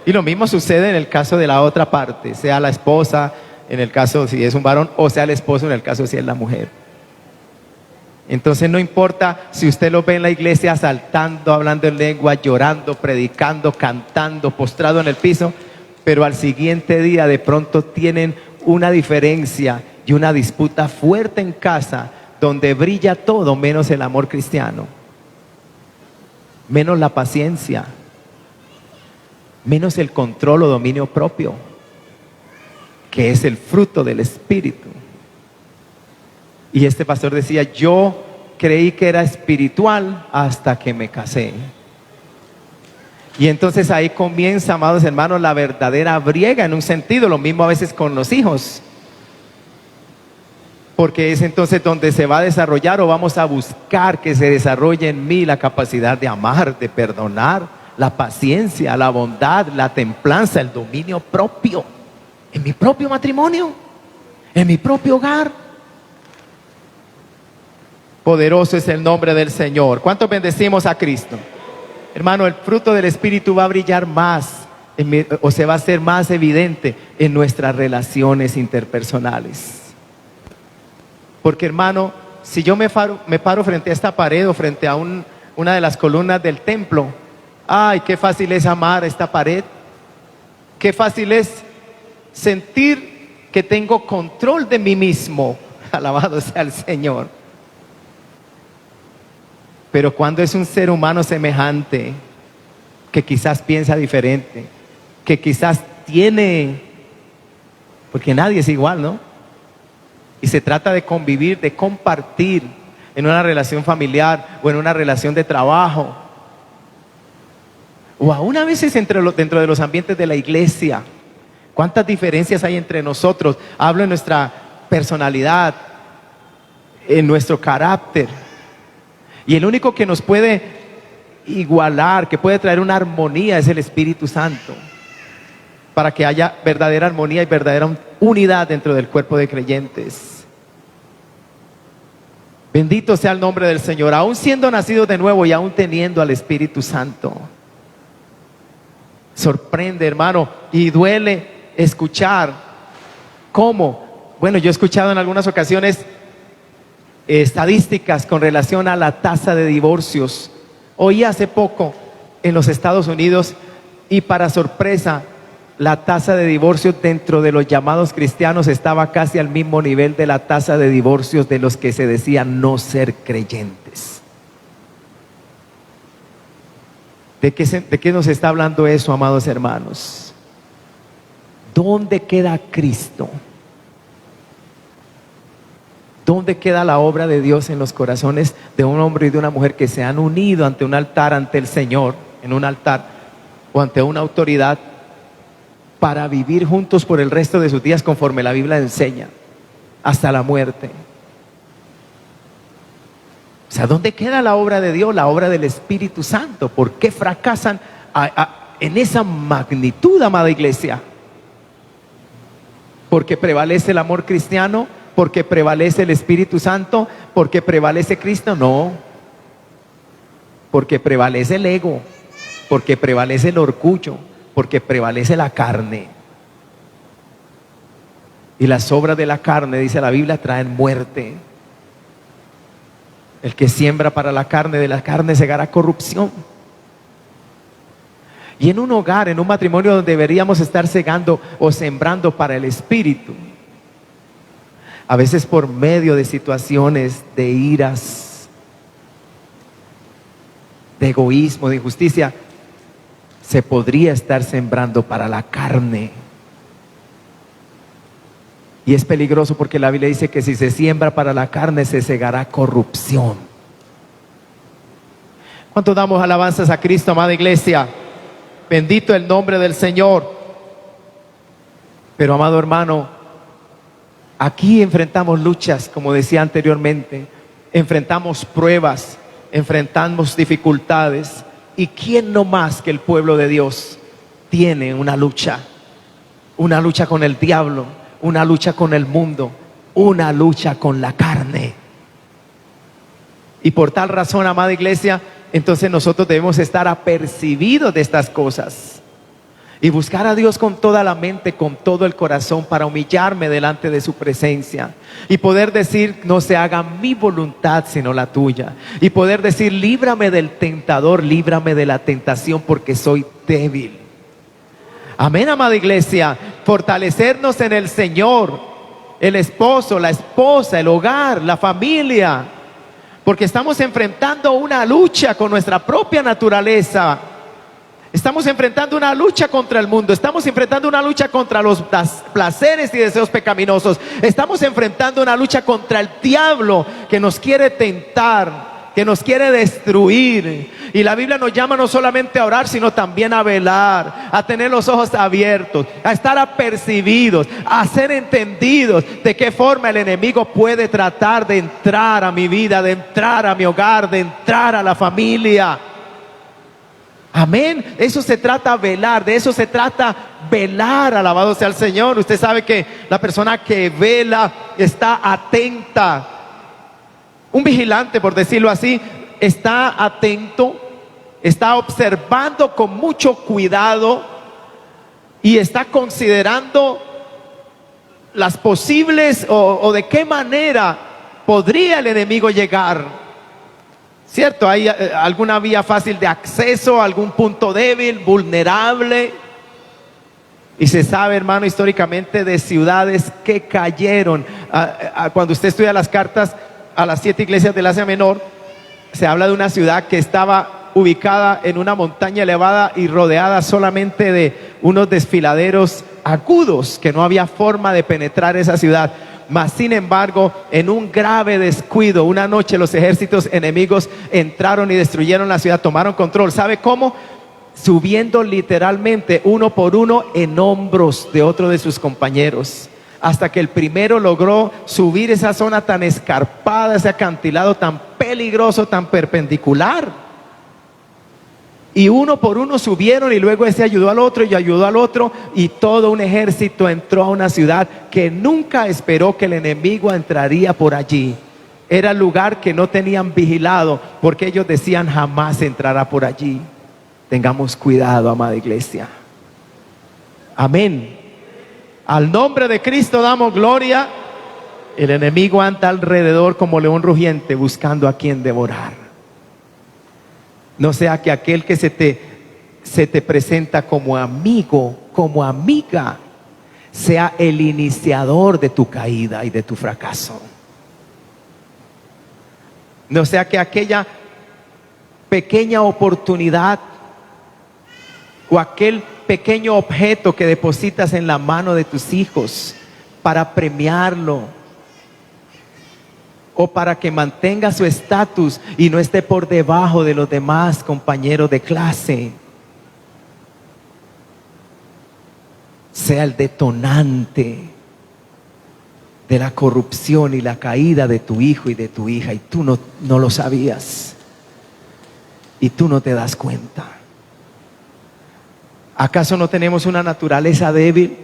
Y lo mismo sucede en el caso de la otra parte, sea la esposa, en el caso si es un varón, o sea el esposo en el caso si es la mujer. Entonces no importa si usted lo ve en la iglesia saltando, hablando en lengua, llorando, predicando, cantando, postrado en el piso, pero al siguiente día de pronto tienen una diferencia y una disputa fuerte en casa, donde brilla todo menos el amor cristiano, menos la paciencia, menos el control o dominio propio, que es el fruto del Espíritu. Y este pastor decía, yo creí que era espiritual hasta que me casé. Y entonces ahí comienza, amados hermanos, la verdadera briega en un sentido, lo mismo a veces con los hijos. Porque es entonces donde se va a desarrollar o vamos a buscar que se desarrolle en mí la capacidad de amar, de perdonar, la paciencia, la bondad, la templanza, el dominio propio. En mi propio matrimonio, en mi propio hogar. Poderoso es el nombre del Señor. ¿Cuántos bendecimos a Cristo? Hermano, el fruto del Espíritu va a brillar más, o se va a hacer más evidente en nuestras relaciones interpersonales. Porque, hermano, si yo me paro frente a esta pared o frente a una de las columnas del templo, ¡ay, qué fácil es amar esta pared! ¡Qué fácil es sentir que tengo control de mí mismo! Alabado sea el Señor. Pero cuando es un ser humano semejante, que quizás piensa diferente, que quizás tiene, porque nadie es igual, ¿no? Y se trata de convivir, de compartir en una relación familiar o en una relación de trabajo, o aún a veces dentro de los ambientes de la iglesia. ¿Cuántas diferencias hay entre nosotros? Hablo en nuestra personalidad, en nuestro carácter. Y el único que nos puede igualar, que puede traer una armonía, es el Espíritu Santo, para que haya verdadera armonía y verdadera unidad dentro del cuerpo de creyentes. Bendito sea el nombre del Señor. Aún siendo nacidos de nuevo y aún teniendo al Espíritu Santo, sorprende, hermano, y duele escuchar cómo, bueno, yo he escuchado en algunas ocasiones estadísticas con relación a la tasa de divorcios. Oí hace poco en los Estados Unidos, y para sorpresa, la tasa de divorcios dentro de los llamados cristianos estaba casi al mismo nivel de la tasa de divorcios de los que se decían no ser creyentes. ¿De qué nos está hablando eso, amados hermanos? ¿Dónde queda Cristo? ¿Dónde queda la obra de Dios en los corazones de un hombre y de una mujer que se han unido ante un altar, ante el Señor, en un altar o ante una autoridad, para vivir juntos por el resto de sus días conforme la Biblia enseña, hasta la muerte? O sea, ¿dónde queda la obra de Dios, la obra del Espíritu Santo? ¿Por qué fracasan en esa magnitud, amada iglesia? ¿Porque prevalece el amor cristiano? ¿Porque prevalece el Espíritu Santo? ¿Porque prevalece Cristo? No. Porque prevalece el ego, porque prevalece el orgullo, porque prevalece la carne. Y las obras de la carne, dice la Biblia, traen muerte. El que siembra para la carne, de la carne segará corrupción. Y en un hogar, en un matrimonio donde deberíamos estar segando o sembrando para el Espíritu, a veces por medio de situaciones de iras, de egoísmo, de injusticia, se podría estar sembrando para la carne. Y es peligroso porque la Biblia dice que si se siembra para la carne se segará corrupción. ¿Cuánto damos alabanzas a Cristo, amada iglesia? Bendito el nombre del Señor. Pero, amado hermano, aquí enfrentamos luchas, como decía anteriormente, enfrentamos pruebas, enfrentamos dificultades. ¿Y quién no más que el pueblo de Dios tiene una lucha con el diablo, una lucha con el mundo, una lucha con la carne? Y por tal razón, amada iglesia, entonces nosotros debemos estar apercibidos de estas cosas y buscar a Dios con toda la mente, con todo el corazón, para humillarme delante de su presencia y poder decir: no se haga mi voluntad sino la tuya. Y poder decir: líbrame del tentador, líbrame de la tentación, porque soy débil. Amén, amada iglesia. Fortalecernos en el Señor, el esposo, la esposa, el hogar, la familia, porque estamos enfrentando una lucha con nuestra propia naturaleza. Estamos enfrentando una lucha contra el mundo, estamos enfrentando una lucha contra los placeres y deseos pecaminosos, estamos enfrentando una lucha contra el diablo que nos quiere tentar, que nos quiere destruir. Y la Biblia nos llama no solamente a orar, sino también a velar, a tener los ojos abiertos, a estar apercibidos, a ser entendidos de qué forma el enemigo puede tratar de entrar a mi vida, de entrar a mi hogar, de entrar a la familia. Amén. Eso se trata velar, de eso se trata velar, alabado sea el Señor. Usted sabe que la persona que vela está atenta. Un vigilante, por decirlo así, está atento, está observando con mucho cuidado y está considerando las posibles o de qué manera podría el enemigo llegar. ¿Cierto? ¿Hay alguna vía fácil de acceso, algún punto débil, vulnerable? Y se sabe, hermano, históricamente de ciudades que cayeron. Cuando usted estudia las cartas a las 7 iglesias del Asia Menor, se habla de una ciudad que estaba ubicada en una montaña elevada y rodeada solamente de unos desfiladeros agudos, que no había forma de penetrar esa ciudad. Mas sin embargo, en un grave descuido, una noche los ejércitos enemigos entraron y destruyeron la ciudad, tomaron control. ¿Sabe cómo? Subiendo literalmente uno por uno en hombros de otro de sus compañeros, hasta que el primero logró subir esa zona tan escarpada, ese acantilado tan peligroso, tan perpendicular. Y uno por uno subieron, y luego ese ayudó al otro y ayudó al otro, y todo un ejército entró a una ciudad que nunca esperó que el enemigo entraría por allí. Era el lugar que no tenían vigilado, porque ellos decían jamás entrará por allí. Tengamos cuidado, amada iglesia. Amén. Al nombre de Cristo damos gloria. El enemigo anda alrededor como león rugiente buscando a quien devorar. No sea que aquel que se te presenta como amigo, como amiga, sea el iniciador de tu caída y de tu fracaso. No sea que aquella pequeña oportunidad o aquel pequeño objeto que depositas en la mano de tus hijos para premiarlo, o para que mantenga su estatus y no esté por debajo de los demás compañeros de clase, sea el detonante de la corrupción y la caída de tu hijo y de tu hija, y tú no lo sabías, y tú no te das cuenta. ¿Acaso no tenemos una naturaleza débil,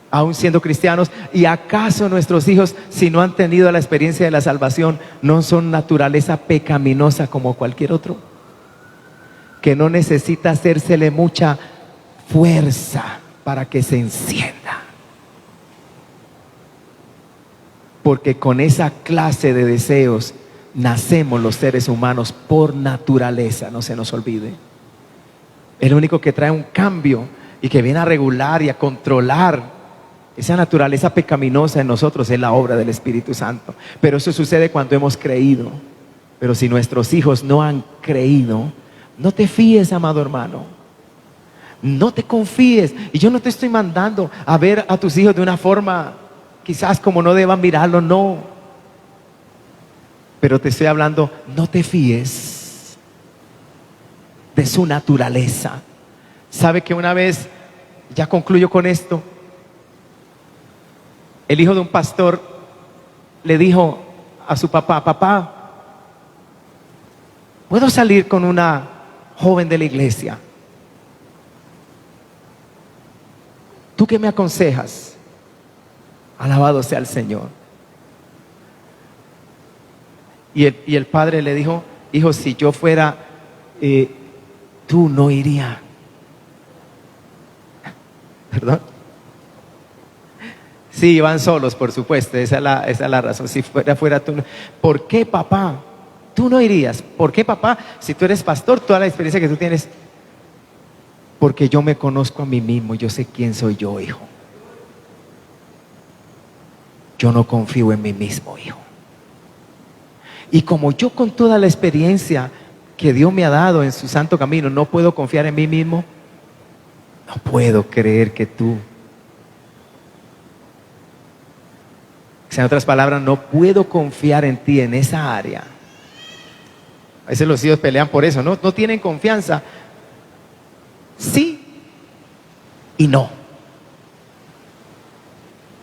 aún siendo cristianos? ¿Y acaso nuestros hijos, si no han tenido la experiencia de la salvación, no son naturaleza pecaminosa como cualquier otro? Que no necesita hacérsele mucha fuerza para que se encienda. Porque con esa clase de deseos nacemos los seres humanos por naturaleza, no se nos olvide. El único que trae un cambio y que viene a regular y a controlar esa naturaleza pecaminosa en nosotros es la obra del Espíritu Santo. Pero eso sucede cuando hemos creído. Pero si nuestros hijos no han creído, no te fíes, amado hermano. No te confíes. Y yo no te estoy mandando a ver a tus hijos de una forma quizás como no deban mirarlo, no. Pero te estoy hablando, no te fíes de su naturaleza. ¿Sabe que una vez, ya concluyo con esto, el hijo de un pastor le dijo a su papá: papá, ¿puedo salir con una joven de la iglesia? ¿Tú qué me aconsejas? Alabado sea el Señor. Y el padre le dijo: hijo, si yo fuera, tú no irías. ¿Perdón? Sí, van solos, por supuesto, esa es la razón. Si fuera tú, ¿por qué, papá? Tú no irías. ¿Por qué, papá? Si tú eres pastor, toda la experiencia que tú tienes. Porque yo me conozco a mí mismo, yo sé quién soy yo, hijo. Yo no confío en mí mismo, hijo. Y como yo con toda la experiencia que Dios me ha dado en su santo camino, no puedo confiar en mí mismo. No puedo creer que tú, o sea, en otras palabras, no puedo confiar en ti en esa área. A veces los hijos pelean por eso, no tienen confianza. Sí y no,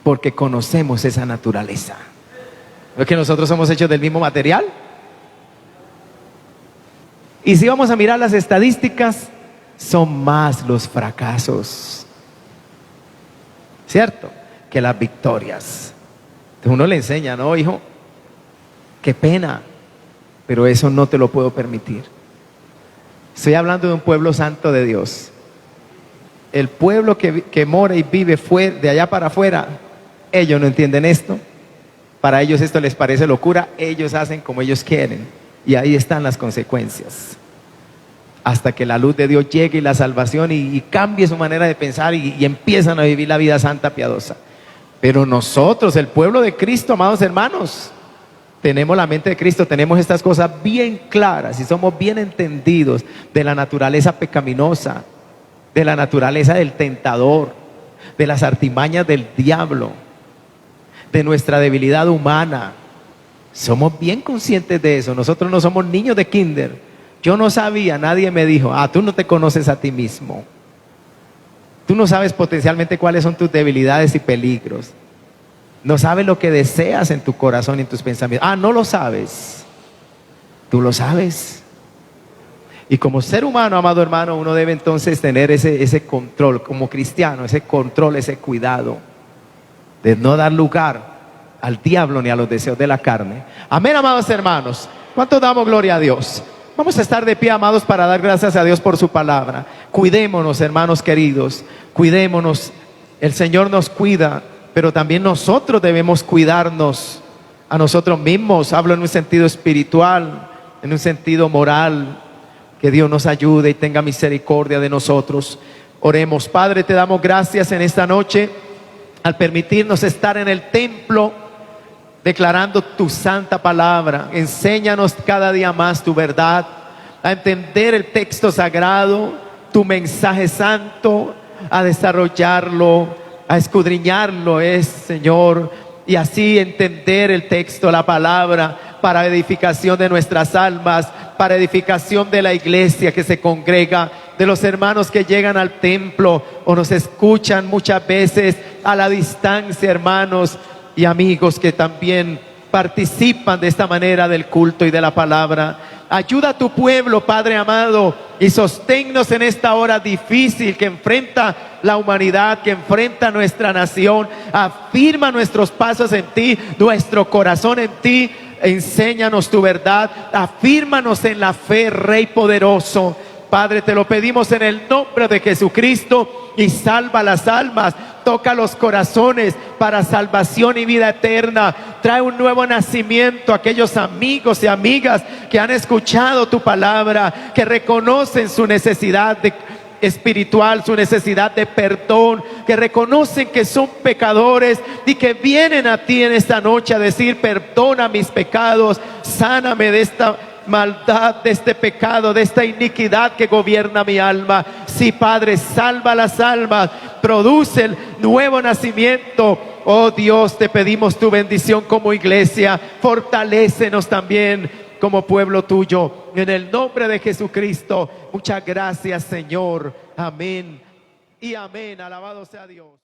porque conocemos esa naturaleza. ¿No es que nosotros somos hechos del mismo material? Y si vamos a mirar las estadísticas, son más los fracasos, ¿cierto?, que las victorias. Entonces uno le enseña, no, hijo, qué pena, pero eso no te lo puedo permitir. Estoy hablando de un pueblo santo de Dios. El pueblo que mora y vive de allá para afuera, ellos no entienden esto. Para ellos esto les parece locura. Ellos hacen como ellos quieren. Y ahí están las consecuencias. Hasta que la luz de Dios llegue y la salvación y cambie su manera de pensar y empiezan a vivir la vida santa, piadosa. Pero nosotros, el pueblo de Cristo, amados hermanos, tenemos la mente de Cristo, tenemos estas cosas bien claras y somos bien entendidos de la naturaleza pecaminosa, de la naturaleza del tentador, de las artimañas del diablo, de nuestra debilidad humana. Somos bien conscientes de eso. Nosotros no somos niños de kinder. Yo no sabía, nadie me dijo, tú no te conoces a ti mismo. Tú no sabes potencialmente cuáles son tus debilidades y peligros. No sabes lo que deseas en tu corazón y en tus pensamientos. No lo sabes. Tú lo sabes. Y como ser humano, amado hermano, uno debe entonces tener ese control, como cristiano, ese control, ese cuidado de no dar lugar al diablo ni a los deseos de la carne. Amén, amados hermanos. ¿Cuánto damos gloria a Dios? Vamos a estar de pie, amados, para dar gracias a Dios por su palabra. Cuidémonos, hermanos queridos, cuidémonos. El Señor nos cuida, pero también nosotros debemos cuidarnos a nosotros mismos. Hablo en un sentido espiritual, en un sentido moral. Que Dios nos ayude y tenga misericordia de nosotros. Oremos. Padre, te damos gracias en esta noche al permitirnos estar en el templo declarando tu santa palabra. Enséñanos cada día más tu verdad, a entender el texto sagrado, tu mensaje santo, a desarrollarlo, a escudriñarlo, Señor, y así entender el texto, la palabra, para edificación de nuestras almas, para edificación de la iglesia que se congrega, de los hermanos que llegan al templo o nos escuchan muchas veces a la distancia, hermanos y amigos que también participan de esta manera del culto y de la palabra. Ayuda a tu pueblo, Padre amado, y sosténnos en esta hora difícil que enfrenta la humanidad, que enfrenta nuestra nación. Afirma nuestros pasos en ti, nuestro corazón en ti. Enséñanos tu verdad, afírmanos en la fe, Rey poderoso. Padre, te lo pedimos en el nombre de Jesucristo, y salva las almas, toca los corazones para salvación y vida eterna. Trae un nuevo nacimiento a aquellos amigos y amigas que han escuchado tu palabra, que reconocen su necesidad espiritual, su necesidad de perdón, que reconocen que son pecadores y que vienen a ti en esta noche a decir: perdona mis pecados, sáname de esta maldad, de este pecado, de esta iniquidad que gobierna mi alma. Sí, Padre, salva las almas, produce el nuevo nacimiento. Oh Dios, te pedimos tu bendición como iglesia, fortalécenos también como pueblo tuyo, en el nombre de Jesucristo. Muchas gracias, Señor. Amén y amén. Alabado sea Dios.